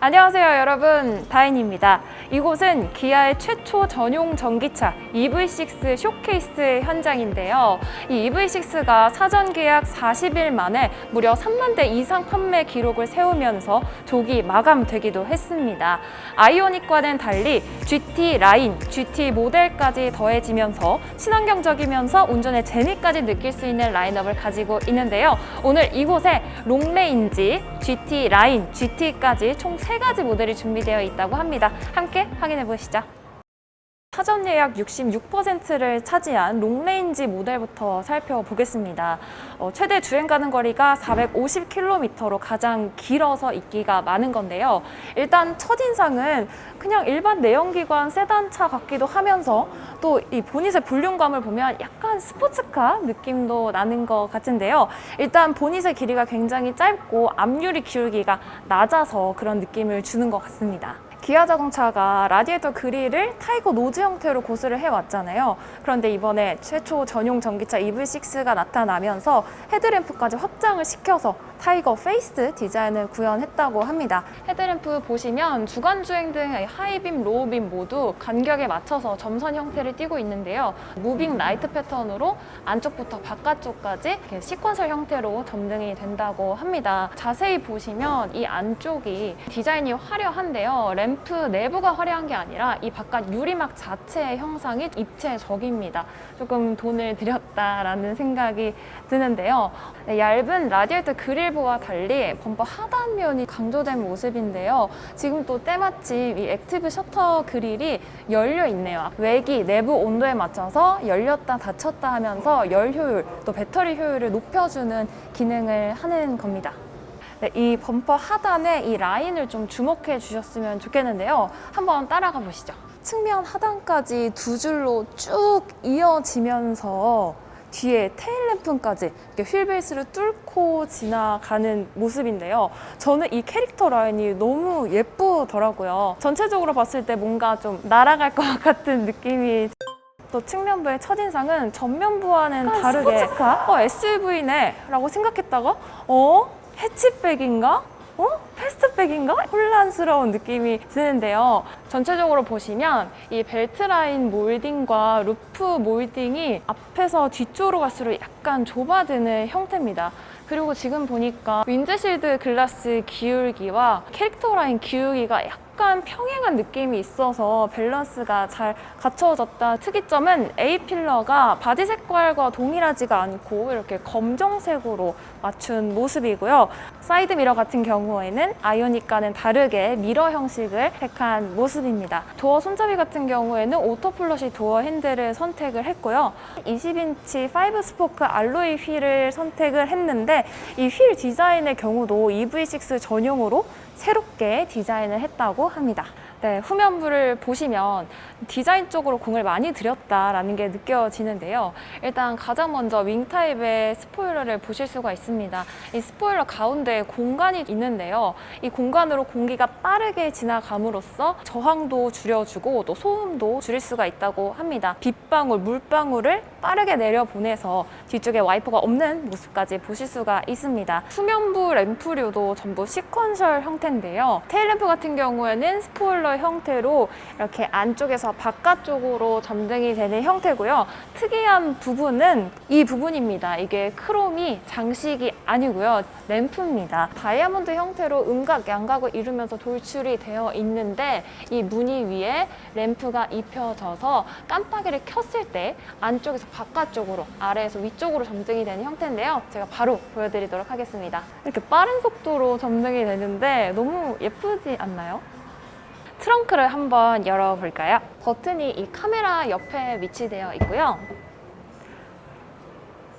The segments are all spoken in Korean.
안녕하세요 여러분, 다인입니다. 이곳은 기아의 최초 전용 전기차 EV6 쇼케이스 현장인데요. 이 EV6가 사전 계약 40일 만에 무려 3만 대 이상 판매 기록을 세우면서 조기 마감되기도 했습니다. 아이오닉과는 달리 GT 라인, GT 모델까지 더해지면서 친환경적이면서 운전의 재미까지 느낄 수 있는 라인업을 가지고 있는데요. 오늘 이곳에 롱레인지, GT 라인, GT까지 총 3가지 모델이 준비되어 있다고 합니다. 함께 확인해 보시죠. 사전 예약 66%를 차지한 롱레인지 모델부터 살펴보겠습니다. 최대 주행 가능 거리가 450km로 가장 길어서 인기가 많은 건데요. 일단 첫인상은 그냥 일반 내연기관 세단차 같기도 하면서 또 이 보닛의 볼륨감을 보면 약간 스포츠카 느낌도 나는 것 같은데요. 일단 보닛의 길이가 굉장히 짧고 앞유리 기울기가 낮아서 그런 느낌을 주는 것 같습니다. 기아 자동차가 라디에이터 그릴을 타이거 노즈 형태로 고수를 해왔잖아요. 그런데 이번에 최초 전용 전기차 EV6가 나타나면서 헤드램프까지 확장을 시켜서 타이거 페이스 디자인을 구현했다고 합니다. 헤드램프 보시면 주간주행 등 하이빔, 로우빔 모두 간격에 맞춰서 점선 형태를 띠고 있는데요. 무빙 라이트 패턴으로 안쪽부터 바깥쪽까지 이렇게 시퀀셜 형태로 점등이 된다고 합니다. 자세히 보시면 이 안쪽이 디자인이 화려한데요. 램프 내부가 화려한 게 아니라 이 바깥 유리막 자체의 형상이 입체적입니다. 조금 돈을 들였다라는 생각이 드는데요. 얇은 라디에이터 그릴보와 달리 범퍼 하단면이 강조된 모습인데요. 지금 또 때마침 이 액티브 셔터 그릴이 열려 있네요. 외기, 내부 온도에 맞춰서 열렸다 닫혔다 하면서 열 효율, 또 배터리 효율을 높여주는 기능을 하는 겁니다. 네, 이 범퍼 하단에 이 라인을 좀 주목해 주셨으면 좋겠는데요. 한번 따라가 보시죠. 측면 하단까지 두 줄로 쭉 이어지면서 뒤에 테일램프까지 이렇게 휠베이스를 뚫고 지나가는 모습인데요. 저는 이 캐릭터 라인이 너무 예쁘더라고요. 전체적으로 봤을 때 뭔가 좀 날아갈 것 같은 느낌이. 또 측면부의 첫인상은 전면부와는 다르게 스포츠카? SUV네 라고 생각했다가 해치백인가? 패스트백인가? 혼란스러운 느낌이 드는데요. 전체적으로 보시면 이 벨트라인 몰딩과 루프 몰딩이 앞에서 뒤쪽으로 갈수록 약간 좁아드는 형태입니다. 그리고 지금 보니까 윈드실드 글라스 기울기와 캐릭터 라인 기울기가 약간 평행한 느낌이 있어서 밸런스가 잘 갖춰졌다. 특이점은 A필러가 바디 색깔과 동일하지가 않고 이렇게 검정색으로 맞춘 모습이고요. 사이드 미러 같은 경우에는 아이오닉과는 다르게 미러 형식을 택한 모습입니다. 도어 손잡이 같은 경우에는 오토 플러시 도어 핸들을 선택을 했고요. 20인치 5스포크 알로이 휠을 선택을 했는데 이 휠 디자인의 경우도 EV6 전용으로 새롭게 디자인을 했다고 합니다. 네, 후면부를 보시면 디자인 쪽으로 공을 많이 들였다라는 게 느껴지는데요. 일단 가장 먼저 윙 타입의 스포일러를 보실 수가 있습니다. 이 스포일러 가운데에 공간이 있는데요. 이 공간으로 공기가 빠르게 지나감으로써 저항도 줄여주고 또 소음도 줄일 수가 있다고 합니다. 빗방울, 물방울을 빠르게 내려보내서 뒤쪽에 와이퍼가 없는 모습까지 보실 수가 있습니다. 후면부 램프류도 전부 시퀀셜 형태인데요. 테일램프 같은 경우에는 스포일러 형태로 이렇게 안쪽에서 바깥쪽으로 점등이 되는 형태고요. 특이한 부분은 이 부분입니다. 이게 크롬이 장식이 아니고요. 램프입니다. 다이아몬드 형태로 음각, 양각을 이루면서 돌출이 되어 있는데 이 무늬 위에 램프가 입혀져서 깜빡이를 켰을 때 안쪽에서 바깥쪽으로, 아래에서 위쪽으로 점등이 되는 형태인데요. 제가 바로 보여드리도록 하겠습니다. 이렇게 빠른 속도로 점등이 되는데 너무 예쁘지 않나요? 트렁크를 한번 열어볼까요? 버튼이 이 카메라 옆에 위치되어 있고요.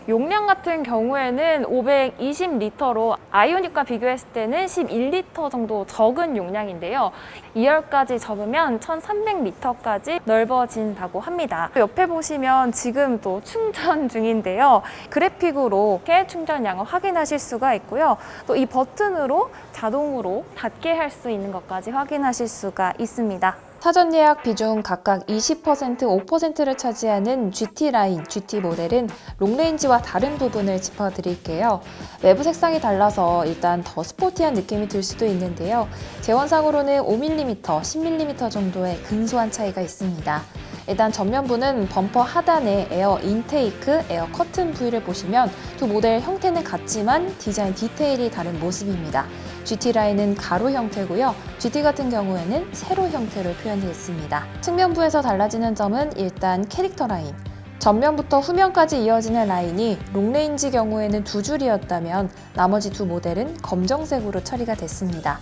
용량 같은 경우에는 520리터로 아이오닉과 비교했을 때는 11리터 정도 적은 용량인데요. 2열까지 접으면 1300리터까지 넓어진다고 합니다. 옆에 보시면 지금 또 충전 중인데요. 그래픽으로 이렇게 충전량을 확인하실 수가 있고요. 또 이 버튼으로 자동으로 닫게 할 수 있는 것까지 확인하실 수가 있습니다. 사전 예약 비중 각각 20%, 5%를 차지하는 GT 라인, GT 모델은 롱레인지와 다른 부분을 짚어드릴게요. 외부 색상이 달라서 일단 더 스포티한 느낌이 들 수도 있는데요. 재원상으로는 5mm, 10mm 정도의 근소한 차이가 있습니다. 일단 전면부는 범퍼 하단에 에어 인테이크, 에어 커튼 부위를 보시면 두 모델 형태는 같지만 디자인 디테일이 다른 모습입니다. GT 라인은 가로 형태고요. GT 같은 경우에는 세로 형태로 표현되어 있습니다. 측면부에서 달라지는 점은 일단 캐릭터 라인. 전면부터 후면까지 이어지는 라인이 롱레인지 경우에는 두 줄이었다면 나머지 두 모델은 검정색으로 처리가 됐습니다.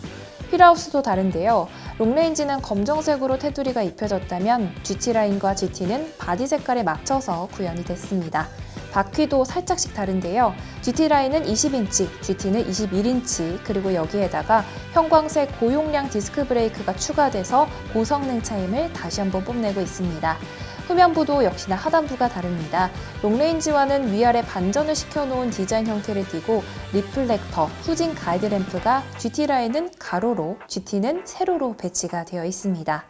휠하우스도 다른데요. 롱레인지는 검정색으로 테두리가 입혀졌다면 GT 라인과 GT는 바디 색깔에 맞춰서 구현이 됐습니다. 바퀴도 살짝씩 다른데요. GT 라인은 20인치, GT는 21인치, 그리고 여기에다가 형광색 고용량 디스크 브레이크가 추가돼서 고성능 차임을 다시 한번 뽐내고 있습니다. 후면부도 역시나 하단부가 다릅니다. 롱레인지와는 위아래 반전을 시켜놓은 디자인 형태를 띠고 리플렉터, 후진 가이드램프가 GT 라인은 가로로, GT는 세로로 배치가 되어 있습니다.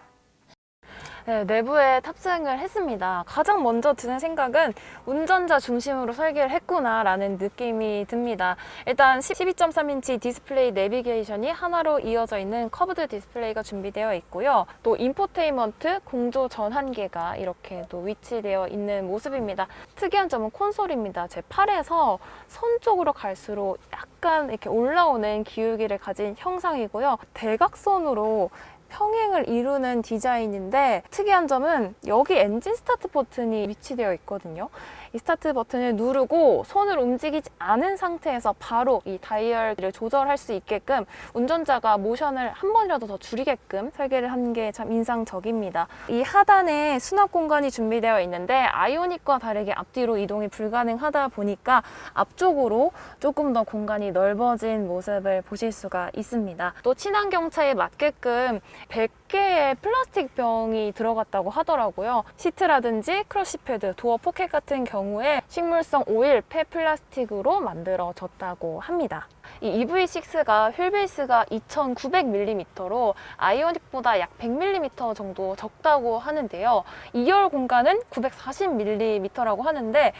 네, 내부에 탑승을 했습니다. 가장 먼저 드는 생각은 운전자 중심으로 설계를 했구나라는 느낌이 듭니다. 일단 12.3인치 디스플레이 내비게이션이 하나로 이어져 있는 커브드 디스플레이가 준비되어 있고요. 또 인포테인먼트, 공조 전환기가 이렇게 또 위치되어 있는 모습입니다. 특이한 점은 콘솔입니다. 제 팔에서 손 쪽으로 갈수록 약간 이렇게 올라오는 기울기를 가진 형상이고요. 대각선으로 평행을 이루는 디자인인데 특이한 점은 여기 엔진 스타트 버튼이 위치되어 있거든요. 이 스타트 버튼을 누르고 손을 움직이지 않은 상태에서 바로 이 다이얼을 조절할 수 있게끔 운전자가 모션을 한 번이라도 더 줄이게끔 설계를 한 게 참 인상적입니다. 이 하단에 수납 공간이 준비되어 있는데 아이오닉과 다르게 앞뒤로 이동이 불가능하다 보니까 앞쪽으로 조금 더 공간이 넓어진 모습을 보실 수가 있습니다. 또 친환경차에 맞게끔 100개의 플라스틱 병이 들어갔다고 하더라고요. 시트라든지 크러쉬 패드, 도어 포켓 같은 경우에 식물성 오일, 폐플라스틱으로 만들어졌다고 합니다. 이 EV6가 휠 베이스가 2900mm로 아이오닉보다 약 100mm 정도 적다고 하는데요. 2열 공간은 940mm라고 하는데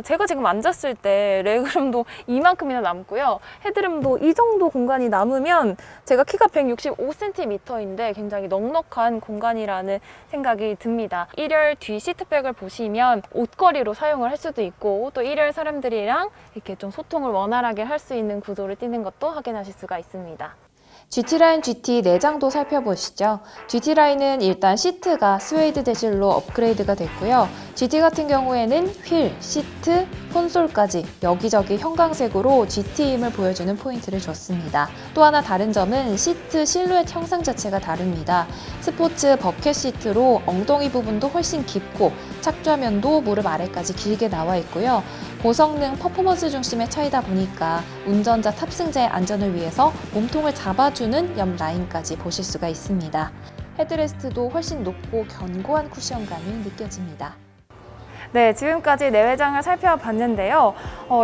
제가 지금 앉았을 때 레그룸도 이만큼이나 남고요. 헤드룸도 이 정도 공간이 남으면 제가 키가 165cm인데 굉장히 넉넉한 공간이라는 생각이 듭니다. 1열 뒤 시트백을 보시면 옷걸이로 사용을 할 수도 있고 또 1열 사람들이랑 이렇게 좀 소통을 원활하게 할 수 있는 구조를 띠는 것도 확인하실 수가 있습니다. GT라인 GT 내장도 살펴보시죠. GT라인은 일단 시트가 스웨이드 재질로 업그레이드가 됐고요. GT 같은 경우에는 휠, 시트, 콘솔까지 여기저기 형광색으로 GT임을 보여주는 포인트를 줬습니다. 또 하나 다른 점은 시트 실루엣 형상 자체가 다릅니다. 스포츠 버켓 시트로 엉덩이 부분도 훨씬 깊고 착좌면도 무릎 아래까지 길게 나와 있고요. 고성능 퍼포먼스 중심의 차이다 보니까 운전자 탑승자의 안전을 위해서 몸통을 잡아주는 옆 라인까지 보실 수가 있습니다. 헤드레스트도 훨씬 높고 견고한 쿠션감이 느껴집니다. 네, 지금까지 내외장을 살펴봤는데요.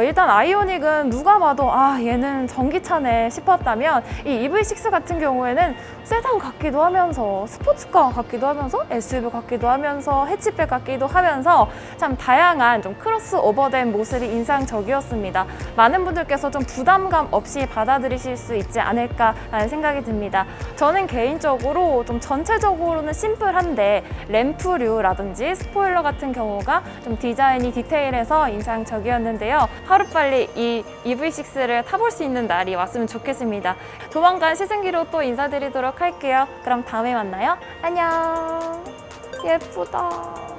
일단 아이오닉은 누가 봐도 얘는 전기차네 싶었다면 이 EV6 같은 경우에는 세단 같기도 하면서 스포츠카 같기도 하면서 SUV 같기도 하면서 해치백 같기도 하면서 참 다양한 좀 크로스오버된 모습이 인상적이었습니다. 많은 분들께서 좀 부담감 없이 받아들이실 수 있지 않을까라는 생각이 듭니다. 저는 개인적으로 좀 전체적으로는 심플한데 램프류라든지 스포일러 같은 경우가 좀 디자인이 디테일해서 인상적이었는데요. 하루빨리 이 EV6를 타볼 수 있는 날이 왔으면 좋겠습니다. 조만간 시승기로 또 인사드리도록 할게요. 그럼 다음에 만나요. 안녕. 예쁘다.